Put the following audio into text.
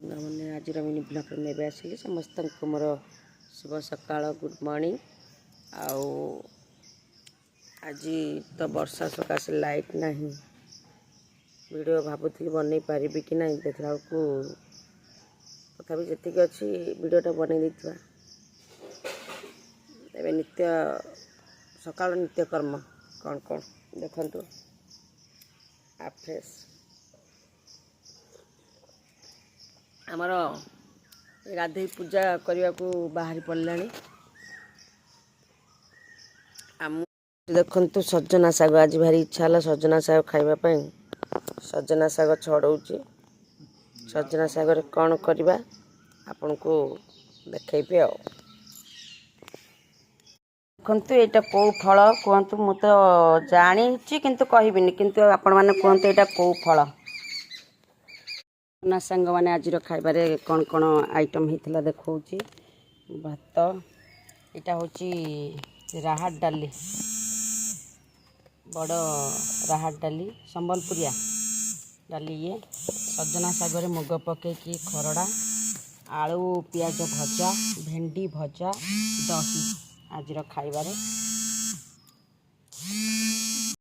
मैंने आज mini blog में आसिली समस्त मोर शुभ सकाळ गुड मॉर्निंग। आज तो वर्षा सकाशे लाइट नहीं वीडियो भावुली बनई पारि कि ना देखला को तथा जी अच्छी वीडियोटा बनई देता। एवं नित्य सकाळ नित्यकर्म कौन कौन देखु आ फ्रेश आमर गाधे पूजा करने को बाहरी पड़े। देखु सजना साग आज भारी इच्छा है सजना साग खावाई। सजना साग छड़ाऊँगी सजना सागर कौन करवा आपण को देखी। आ देखु यहाँ कौ फल कहतु मु तो जानी किंतु कहबिनी किंतु आपण मैंने कहतु यहाँ कौ फल ना सांग मैंने आज खाइबारे कौन कौन आइटम होता देखा भात यहाँ हूँ राहड़ डाली बड़ राहड़ डाली संबलपुरिया डाली ये सजना सागर मुग पकईकि खरड़ा आलू पियाज भजा भेंडी भजा दही आज खाइबारे